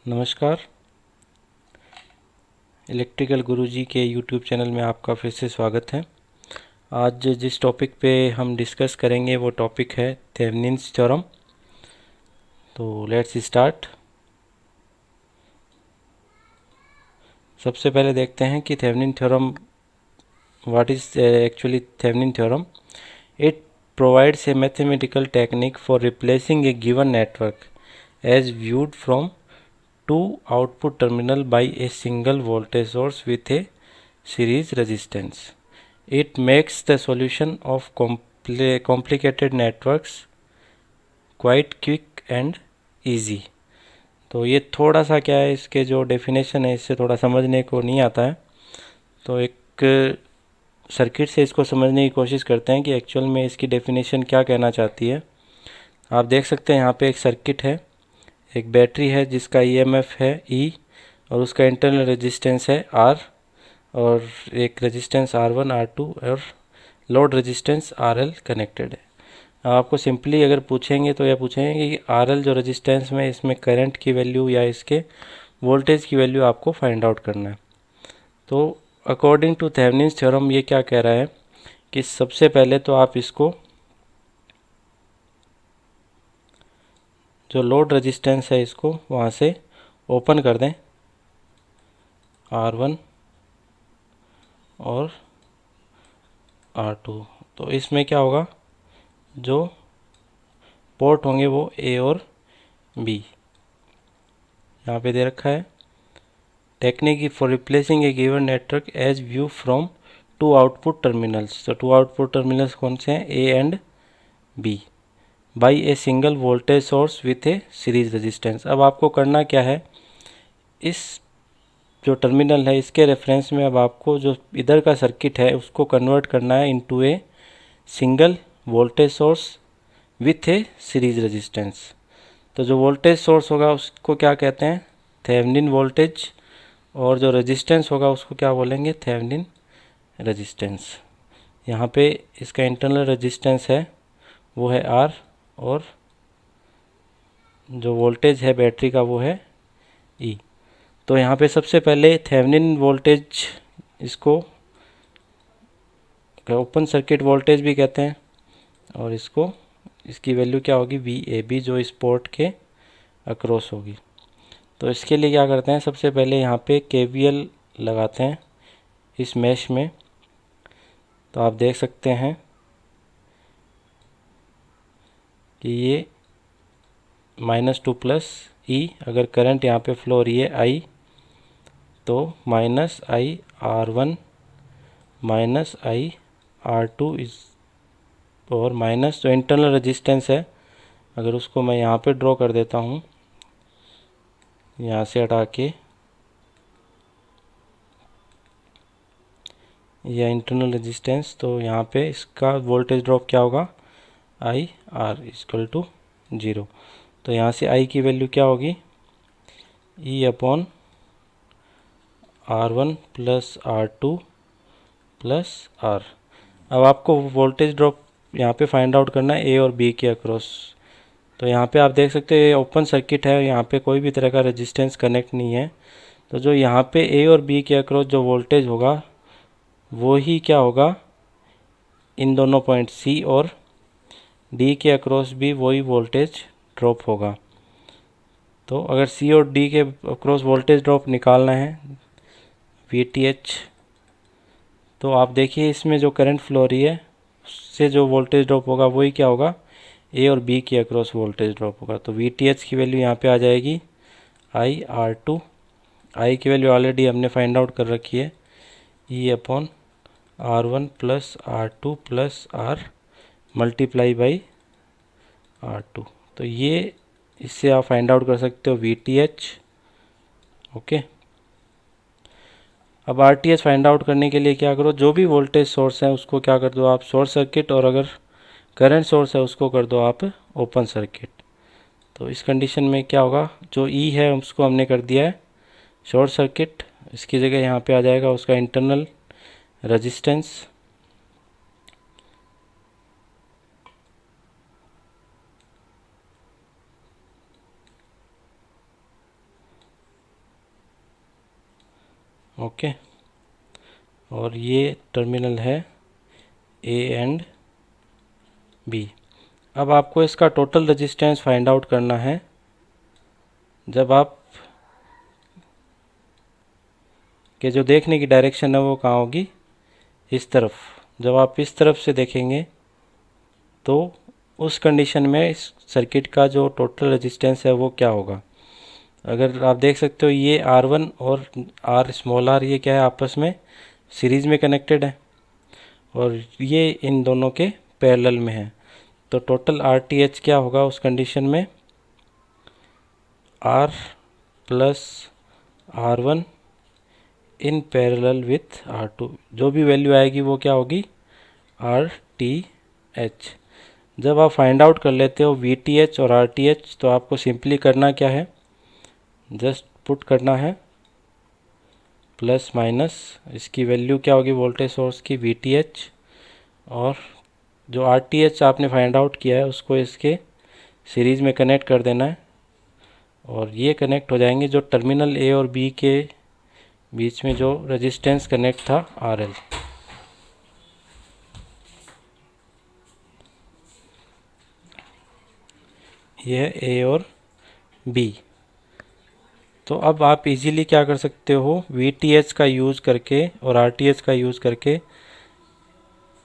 नमस्कार। इलेक्ट्रिकल गुरुजी के YouTube channel में आपका फिर से स्वागत है। आज जिस टॉपिक पे हम डिस्कस करेंगे वो टॉपिक है थेवेनिन्स थ्योरम। तो लेट्स स्टार्ट। सबसे पहले देखते हैं कि Thevenin theorem, what is actually Thevenin theorem. It provides a mathematical technique for replacing a given network as viewed from two output terminal by a single voltage source with a series resistance. It makes the solution of complicated networks quite quick and easy. तो ये थोड़ा सा क्या है, इसके जो definition है इससे थोड़ा समझने को नहीं आता है, तो एक सर्किट से इसको समझने की कोशिश करते हैं कि एक्चुअल में इसकी डेफिनेशन क्या कहना चाहती है। आप देख सकते हैं यहाँ पे एक सर्किट है, एक बैटरी है जिसका ईएमएफ है ई और उसका इंटरनल रेजिस्टेंस है आर और एक रेजिस्टेंस R1 R2 और लोड रेजिस्टेंस RL कनेक्टेड है। आपको सिंपली अगर पूछेंगे तो यह पूछेंगे कि RL जो रेजिस्टेंस में इसमें करंट की वैल्यू या इसके वोल्टेज की वैल्यू आपको फाइंड आउट करना है। तो अकॉर्डिंग टू थेवेनिन्स थ्योरम ये क्या कह रहा है कि सबसे पहले तो आप इसको जो लोड रेजिस्टेंस है इसको वहाँ से ओपन कर दें, R1 और R2। तो इसमें क्या होगा, जो पोर्ट होंगे वो ए और बी यहाँ पे दे रखा है। Technique for replacing a given network as view from two output terminals. तो टू आउटपुट टर्मिनल्स कौन से हैं, A and B, by a single voltage source with a series resistance. अब आपको करना क्या है, इस जो टर्मिनल है इसके रेफरेंस में अब आपको जो इधर का सर्किट है उसको कन्वर्ट करना है into A single voltage source with a series resistance. तो जो वोल्टेज सोर्स होगा उसको क्या कहते हैं, थेवेनिन वोल्टेज, और जो रेजिस्टेंस होगा उसको क्या बोलेंगे, थेवेनिन रेजिस्टेंस। यहाँ पे इसका इंटरनल रेजिस्टेंस है वो है आर और जो वोल्टेज है बैटरी का वो है ई। तो यहाँ पे सबसे पहले थेवेनिन वोल्टेज, इसको ओपन सर्किट वोल्टेज भी कहते हैं, और इसको इसकी वैल्यू क्या होगी, वी ए बी, जो इस पोर्ट के अक्रॉस होगी। तो इसके लिए क्या करते हैं, सबसे पहले यहाँ पे केवीएल लगाते हैं इस मैश में। तो आप देख सकते हैं कि ये -2 प्लस ई, अगर करंट यहाँ पे फ्लो हो रही है आई, तो -I R1 -I R2 इस, और माइनस जो इंटरनल रेजिस्टेंस है अगर उसको मैं यहाँ पे ड्रॉ कर देता हूँ, यहाँ से हटा के, यह इंटरनल रेजिस्टेंस, तो यहाँ पे इसका वोल्टेज ड्रॉप क्या होगा, आई आर इक्वल टू 0। तो यहाँ से आई की वैल्यू क्या होगी, E upon R1 plus R2 plus R. अब आपको वोल्टेज ड्रॉप यहाँ पे फाइंड आउट करना है ए और बी के अक्रॉस। तो यहाँ पे आप देख सकते हैं ओपन सर्किट है, यहाँ पे कोई भी तरह का रेजिस्टेंस कनेक्ट नहीं है। तो जो यहाँ पे ए और बी के अक्रॉस जो वोल्टेज होगा वो ही क्या होगा, इन दोनों पॉइंट सी और डी के अक्रॉस भी वही वोल्टेज ड्रॉप होगा। तो अगर सी और डी के अक्रॉस वोल्टेज ड्रॉप निकालना है वी टी एच, तो आप देखिए इसमें जो करंट फ्लो हो रही है उससे जो वोल्टेज ड्रॉप होगा वही क्या होगा, ए और बी के अक्रॉस वोल्टेज ड्रॉप होगा। तो वी टी एच की वैल्यू यहाँ पे आ जाएगी I R2। आई की वैल्यू ऑलरेडी हमने फाइंड आउट कर रखी है, E upon R1 plus R2 plus R multiply by R2। तो ये इससे आप फाइंड आउट कर सकते हो वी टी एच। ओके, अब R T H find out करने के लिए क्या करो, जो भी वोल्टेज सोर्स है उसको क्या कर दो आप शॉर्ट सर्किट, और अगर करंट सोर्स है उसको कर दो आप ओपन सर्किट। तो इस कंडीशन में क्या होगा, जो ई है उसको हमने कर दिया है शॉर्ट सर्किट, इसकी जगह यहाँ पे आ जाएगा उसका इंटरनल रेजिस्टेंस। ओके, और ये टर्मिनल है ए एंड बी। अब आपको इसका टोटल रेजिस्टेंस फाइंड आउट करना है। जब आप के जो देखने की डायरेक्शन है वो कहाँ होगी, इस तरफ। जब आप इस तरफ से देखेंगे तो उस कंडीशन में इस सर्किट का जो टोटल रेजिस्टेंस है वो क्या होगा। अगर आप देख सकते हो ये R1 और R स्मॉल r ये क्या है, आपस में सीरीज में कनेक्टेड है और ये इन दोनों के पैरेलल में है। तो टोटल RTH क्या होगा उस कंडीशन में, R plus R1 in parallel with R2। जो भी वैल्यू आएगी वो क्या होगी, RTH। जब आप फाइंड आउट कर लेते हो VTH और RTH तो आपको सिंपली करना क्या है, जस्ट पुट करना है प्लस माइनस, इसकी वैल्यू क्या होगी वोल्टेज सोर्स की VTH, और जो RTH आपने फाइंड आउट किया है उसको इसके सीरीज़ में कनेक्ट कर देना है और ये कनेक्ट हो जाएंगे जो टर्मिनल A और B के बीच में जो रेजिस्टेंस कनेक्ट था RL। ये है A और B। तो अब आप इजीली क्या कर सकते हो, VTH का यूज़ करके और RTH का यूज़ करके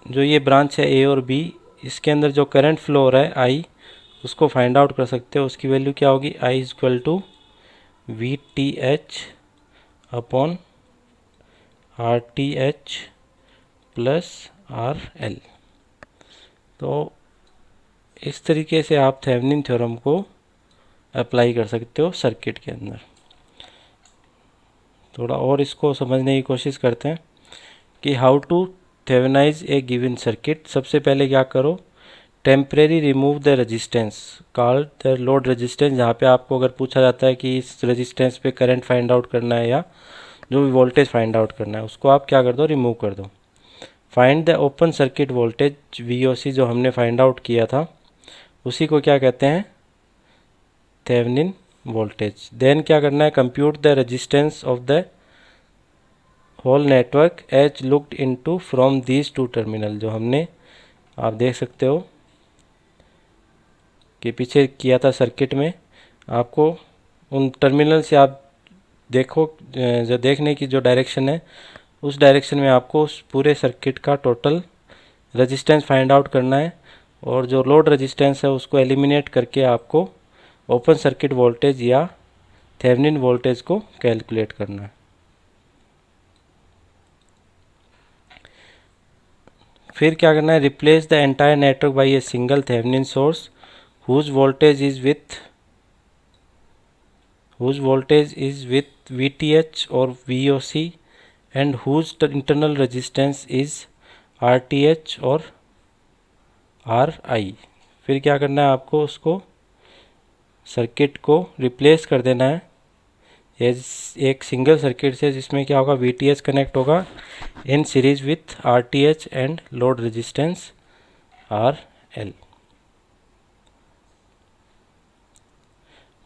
जो ये ब्रांच है A और B, इसके अंदर जो करंट फ्लो हो रहा है I, उसको फाइंड आउट कर सकते हो। उसकी वैल्यू क्या होगी, I is equal to VTH upon RTH plus RL। तो इस तरीके से आप थेवेनिन थ्योरम को अप्लाई कर सकते हो सर्किट के अंदर। थोड़ा और इसको समझने की कोशिश करते हैं कि how to thevenize a given circuit. सबसे पहले क्या करो, temporary remove the resistance called the load resistance. जहाँ पे आपको अगर पूछा जाता है कि इस रेजिस्टेंस पे करंट फाइंड आउट करना है या जो भी वोल्टेज फाइंड आउट करना है, उसको आप क्या कर दो, रिमूव कर दो। Find the open circuit voltage VOC, जो हमने फाइंड आउट किया था उसी को क्या कहते हैं, थेवेनिन वोल्टेज। देन क्या करना है, compute the resistance of the whole network as looked into from these two terminal. जो हमने आप देख सकते हो कि पीछे किया था सर्किट में, आपको उन टर्मिनल से आप देखो, जो देखने की जो डायरेक्शन है उस डायरेक्शन में आपको उस पूरे सर्किट का टोटल रेजिस्टेंस फाइंड आउट करना है और जो लोड रेजिस्टेंस है उसको एलिमिनेट करके आपको ओपन सर्किट वोल्टेज या थेवेनिन वोल्टेज को कैलकुलेट करना है। फिर क्या करना है, replace the entire network by a single Thevenin source whose voltage is with VTH or VOC and whose internal resistance is RTH और RI। फिर क्या करना है, आपको उसको सर्किट को रिप्लेस कर देना है एक सिंगल सर्किट से, जिसमें क्या होगा, VTH कनेक्ट होगा इन series with RTH and load resistance RL।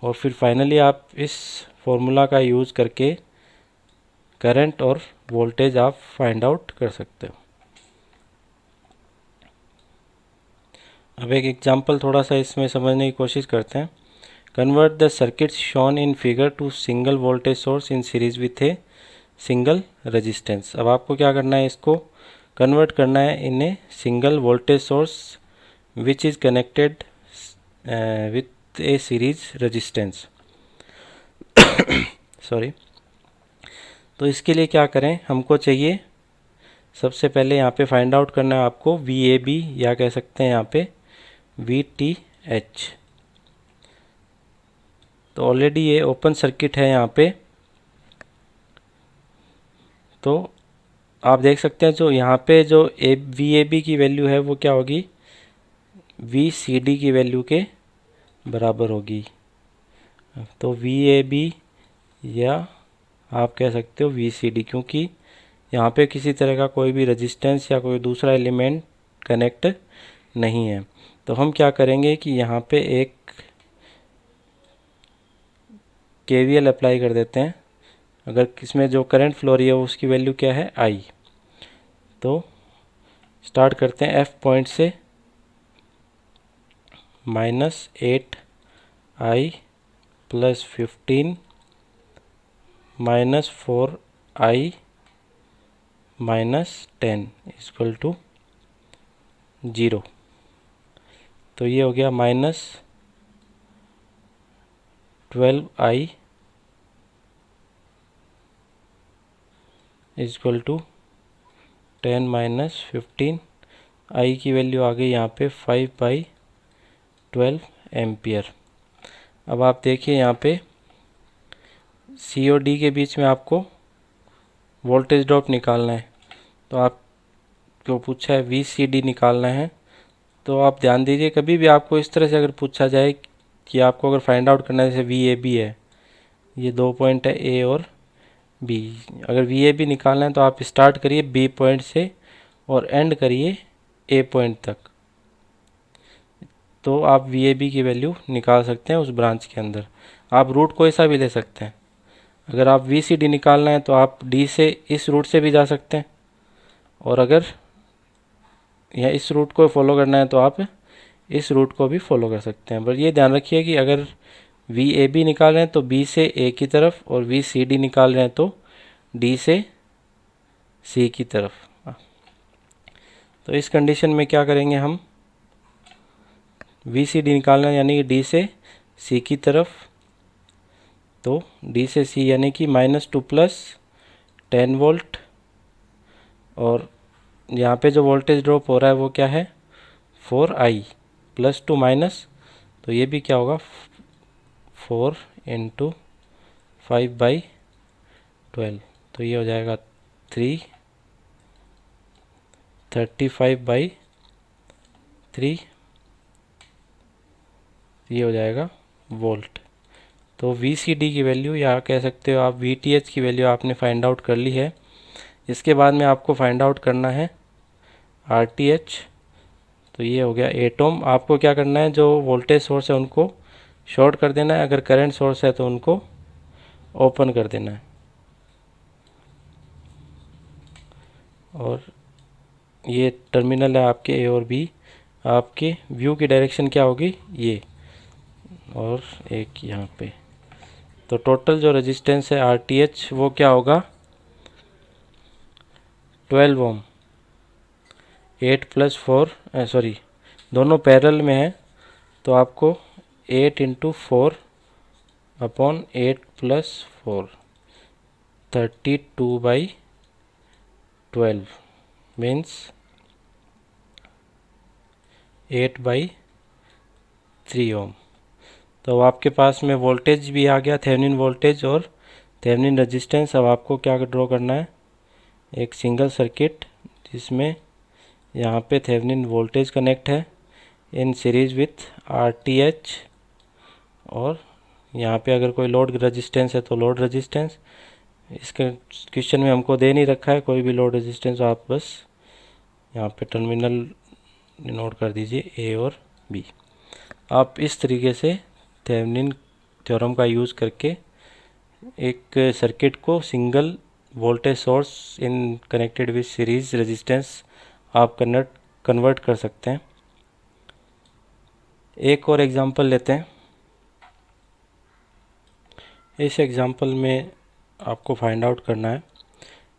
और फिर फाइनली आप इस फॉर्मूला का यूज़ करके करंट और वोल्टेज आप फाइंड आउट कर सकते हो। अब एक एग्जांपल थोड़ा सा इसमें समझने की कोशिश करते हैं। Convert the circuits shown in figure to single voltage source in series with a single resistance. अब आपको क्या करना है, इसको कन्वर्ट करना है in a single voltage source which is connected with a series resistance. Sorry. तो इसके लिए क्या करें, हमको चाहिए सबसे पहले यहाँ पे फाइंड आउट करना है आपको VAB, या कह सकते हैं यहाँ पे VTH। तो ऑलरेडी ये ओपन सर्किट है यहाँ पे, तो आप देख सकते हैं जो यहाँ पे जो VAB की वैल्यू है वो क्या होगी, VCD की वैल्यू के बराबर होगी। तो VAB या आप कह सकते हो VCD, क्योंकि यहाँ पे किसी तरह का कोई भी रेजिस्टेंस या कोई दूसरा एलिमेंट कनेक्ट नहीं है। तो हम क्या करेंगे कि यहाँ पे एक KVL अप्लाई कर देते हैं। अगर इसमें जो करंट फ्लो रही है उसकी वैल्यू क्या है, आई। तो स्टार्ट करते हैं एफ पॉइंट से, -8i + 15 -4i -10 = 0। तो ये हो गया -12i = 10 - 15। आई की वैल्यू आ गई यहाँ पे 5/12 एम्पियर। अब आप देखिए यहाँ पे सी और डी के बीच में आपको वोल्टेज ड्रॉप निकालना है। तो आपको पूछा है VCD निकालना है। तो आप ध्यान दीजिए, कभी भी आपको इस तरह से अगर पूछा जाए कि आपको अगर फाइंड आउट करना है, जैसे VAB है, ये 2 पॉइंट है A और B। अगर VAB निकालना है तो आप स्टार्ट करिए B पॉइंट से और एंड करिए A पॉइंट तक। तो आप VAB की वैल्यू निकाल सकते हैं उस ब्रांच के अंदर। आप रूट कोई सा भी ले सकते हैं। अगर आप VCD निकालना है तो आप D से इस रूट से भी जा सकते हैं, और अगर या इस रूट को फॉलो करना है तो आप इस रूट को भी फॉलो कर सकते हैं। पर ये ध्यान रखिए कि अगर VAB निकाल रहे हैं तो B से A की तरफ, और VCD निकाल रहे हैं तो D से C की तरफ। तो इस कंडीशन में क्या करेंगे हम, VCD निकालना है यानी कि D से C की तरफ। तो D से C यानी कि -2 + 10 वोल्ट, और यहाँ पे जो वोल्टेज ड्रॉप हो रहा है वो क्या है, 4i +2 माइनस, तो ये भी क्या होगा, 4 × 5/12। तो ये हो जाएगा 35/3, ये हो जाएगा वोल्ट। तो VCD की वैल्यू, या कह सकते हो आप VTH की वैल्यू आपने फाइंड आउट कर ली है। इसके बाद में आपको फाइंड आउट करना है RTH। तो ये हो गया 8 ओम। आपको क्या करना है, जो वोल्टेज सोर्स है उनको शॉर्ट कर देना है, अगर करंट सोर्स है तो उनको ओपन कर देना है। और ये टर्मिनल है आपके A और B। आपके व्यू की डायरेक्शन क्या होगी, ये, और एक यहाँ पे। तो टोटल जो रेजिस्टेंस है RTH वो क्या होगा, 12 ओम। 8 + 4 सॉरी, दोनों पैरेलल में है, तो आपको 8 × 4/8 + 4, 32/12 मीन्स 8/3 ओम। तो आपके पास में वोल्टेज भी आ गया, थेवेनिन वोल्टेज और थेवेनिन रेजिस्टेंस। अब आपको क्या ड्रॉ करना है, एक सिंगल सर्किट जिसमें यहाँ पे थेवेनिन वोल्टेज कनेक्ट है इन सीरीज विथ RTH, और यहाँ पे अगर कोई लोड रेजिस्टेंस है तो लोड रेजिस्टेंस। इसके क्वेश्चन में हमको दे नहीं रखा है कोई भी लोड रेजिस्टेंस, आप बस यहाँ पे टर्मिनल नोट कर दीजिए A और B। आप इस तरीके से थेवेनिन थ्योरम का यूज़ करके एक सर्किट को single voltage source in connected with series resistance आप कन्वर्ट कर सकते हैं। एक और एग्जांपल लेते हैं। इस एग्जांपल में आपको फाइंड आउट करना है,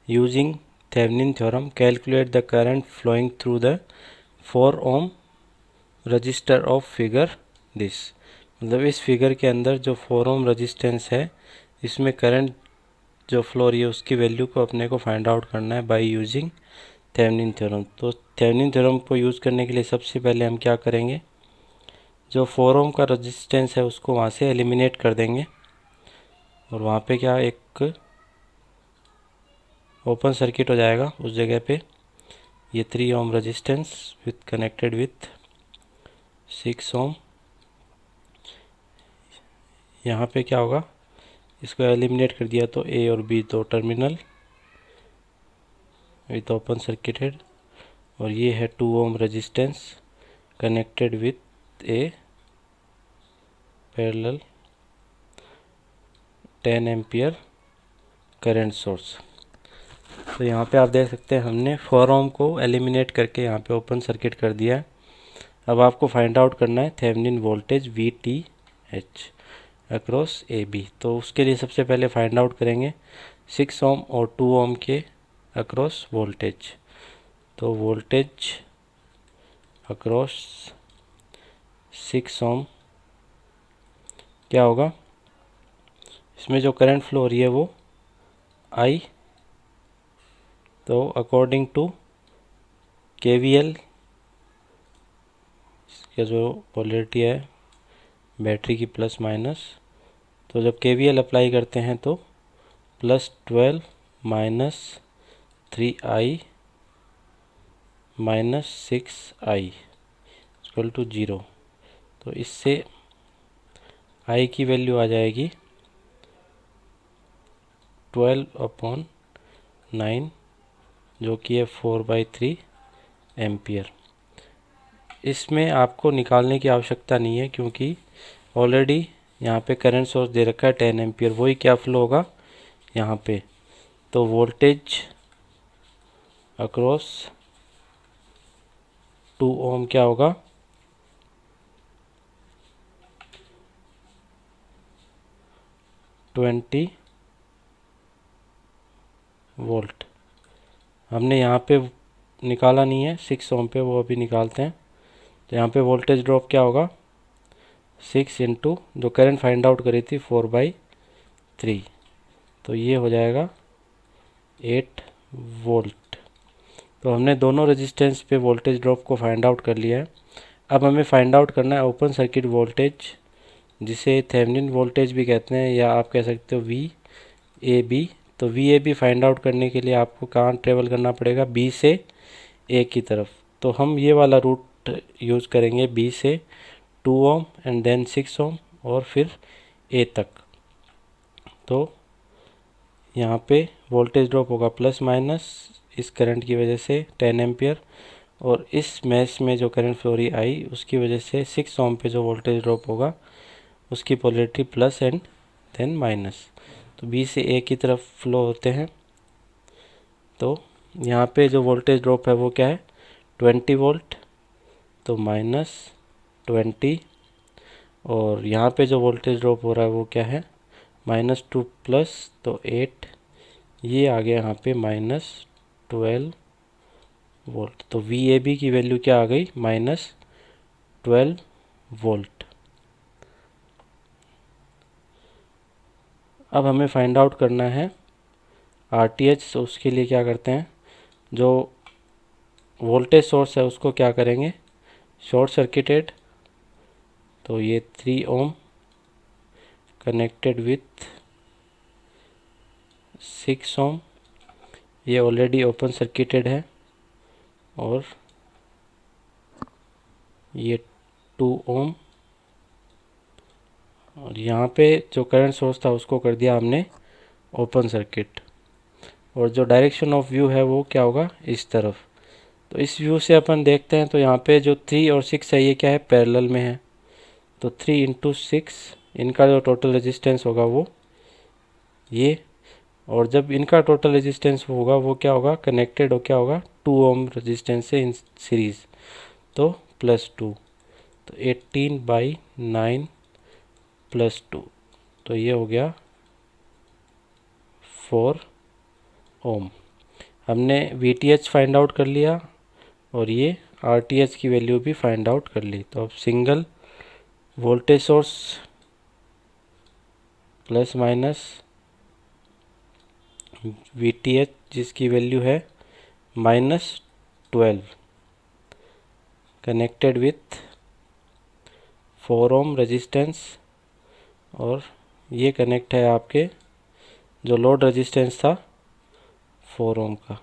using Thevenin theorem calculate the current flowing through the 4 ohm resistor of figure this. मतलब इस फिगर के अंदर जो 4 ओम रजिस्टेंस है, इसमें करंट जो फ्लो रही है उसकी वैल्यू को अपने को फाइंड आउट करना है बाय यूजिंग थेवेनिन थ्योरम। तो थेवेनिन थ्योरम को यूज़ करने के लिए सबसे पहले हम क्या करेंगे, जो 4 ओम का रजिस्टेंस है उसको वहाँ से एलिमिनेट कर देंगे, और वहाँ पे क्या एक ओपन सर्किट हो जाएगा उस जगह पे। ये 3 ohm resistance with connected with 6 ओम। यहाँ पे क्या होगा, इसको एलिमिनेट कर दिया तो A और B दो टर्मिनल विथ ओपन सर्किटेड, और ये है 2 ohm resistance connected with A parallel 10 ampere current source. तो यहाँ पे आप देख सकते हैं हमने 4 ओम को एलिमिनेट करके यहाँ पे ओपन सर्किट कर दिया है। अब आपको फाइंड आउट करना है Thevenin voltage VTH across AB। तो उसके लिए सबसे पहले फाइंड आउट करेंगे 6 ओम और 2 ओम के अक्रॉस वोल्टेज। तो वोल्टेज अक्रॉस 6 ओम क्या होगा, इसमें जो करंट फ्लो हो रही है वो I। तो अकॉर्डिंग टू KVL, इसका जो पोलैरिटी है बैटरी की प्लस माइनस, तो जब KVL अप्लाई करते हैं तो +12 -3I -6I इक्वल टू 0। तो इससे I की वैल्यू आ जाएगी 12/9 जो कि है 4/3 एम्पियर। इसमें आपको निकालने की आवश्यकता नहीं है क्योंकि ऑलरेडी यहाँ पे करंट सोर्स दे रखा है 10 एम्पियर, वही क्या फ्लो होगा यहाँ पे। तो वोल्टेज अक्रॉस 2 ओम क्या होगा, 20 वोल्ट। हमने यहाँ पे निकाला नहीं है 6 ओम पे, वो अभी निकालते हैं। तो यहाँ पे वोल्टेज ड्रॉप क्या होगा, 6 इंटू जो करंट फाइंड आउट करी थी 4/3, तो ये हो जाएगा 8 वोल्ट। तो हमने दोनों रेजिस्टेंस पे वोल्टेज ड्रॉप को फाइंड आउट कर लिया है। अब हमें फाइंड आउट करना है ओपन सर्किट वोल्टेज, जिसे थेवेनिन वोल्टेज भी कहते हैं या आप कह सकते हो VAB। तो VAB फाइंड आउट करने के लिए आपको कहाँ ट्रेवल करना पड़ेगा, B से A की तरफ। तो हम ये वाला रूट यूज़ करेंगे, B से 2 ओम एंड देन 6 ओम और फिर A तक। तो यहाँ पे वोल्टेज ड्रॉप होगा प्लस माइनस इस करंट की वजह से 10 एम्पियर, और इस मैश में जो करंट फ्लो रही आई उसकी वजह से 6 ओम पे जो वोल्टेज ड्रॉप होगा उसकी polarity plus and then minus. तो B से A की तरफ फ्लो होते हैं। तो यहाँ पे जो वोल्टेज ड्रॉप है वो क्या है, 20 वोल्ट, तो -20। और यहाँ पे जो वोल्टेज ड्रॉप हो रहा है वो क्या है, -2 प्लस तो 8, ये आ गया यहाँ पे -12 वोल्ट। तो VAB की वैल्यू क्या आ गई, -12 वोल्ट। अब हमें फाइंड आउट करना है RTH। तो उसके लिए क्या करते हैं, जो वोल्टेज सोर्स है उसको क्या करेंगे, शॉर्ट सर्किटेड। तो ये 3 ओम कनेक्टेड विथ 6 ओम, ये ऑलरेडी ओपन सर्किटेड है, और ये 2 ओम, और यहाँ पे जो करंट सोर्स था उसको कर दिया हमने ओपन सर्किट। और जो डायरेक्शन ऑफ व्यू है वो क्या होगा, इस तरफ। तो इस व्यू से अपन देखते हैं तो यहाँ पे जो 3 और 6 है ये क्या है, पैरेलल में है। तो 3 इंटू 6, इनका जो टोटल रेजिस्टेंस होगा वो ये, और जब इनका टोटल रेजिस्टेंस होगा वो क्या होगा, कनेक्टेड हो क्या होगा 2 ओम रेजिस्टेंस से इन सीरीज, तो +2। तो 18/9 +2, तो ये हो गया 4 ओम। हमने VTH फाइंड आउट कर लिया और ये RTH की वैल्यू भी फाइंड आउट कर ली। तो अब single voltage source plus minus VTH जिसकी वैल्यू है -12 कनेक्टेड विथ 4 ओम रेजिस्टेंस, और ये कनेक्ट है आपके जो लोड रेजिस्टेंस था 4 ओम का।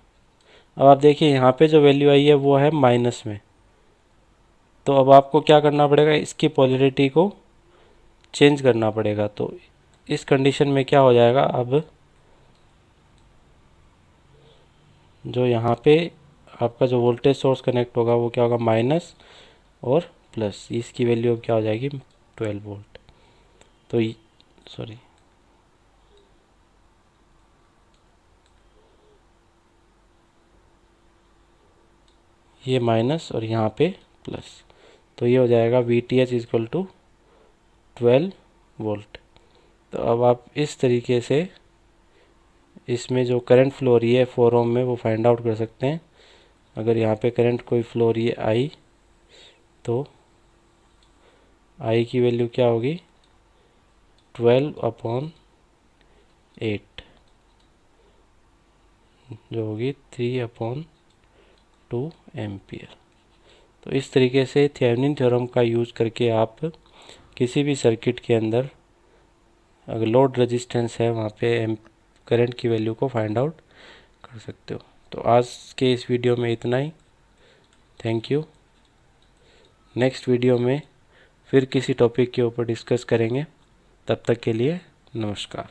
अब आप देखिए यहाँ पे जो वैल्यू आई है वो है माइनस में। तो अब आपको क्या करना पड़ेगा, इसकी पोलैरिटी को चेंज करना पड़ेगा। तो इस कंडीशन में क्या हो जाएगा, अब जो यहाँ पे आपका जो वोल्टेज सोर्स कनेक्ट होगा वो क्या होगा, माइनस और प्लस, इसकी वैल्यू अब क्या हो जाएगी 12 वोल्ट। तो सॉरी ये माइनस और यहाँ पे प्लस, तो ये हो जाएगा VTH इक्वल टू 12 वोल्ट। तो अब आप इस तरीके से इसमें जो करंट फ्लो हो रही है 4 ओम में वो फाइंड आउट कर सकते हैं। अगर यहाँ पे करंट कोई फ्लो हो रही है I, तो I की वैल्यू क्या होगी 12/8, जो होगी 3/2 एम्पियर। तो इस तरीके से थेवेनिन थ्योरम का यूज़ करके आप किसी भी सर्किट के अंदर अगर लोड रेजिस्टेंस है वहाँ पे करंट की वैल्यू को फाइंड आउट कर सकते हो। तो आज के इस वीडियो में इतना ही। Thank you. नेक्स्ट वीडियो में फिर किसी टॉपिक के ऊपर डिस्कस करेंगे। तब तक के लिए नमस्कार।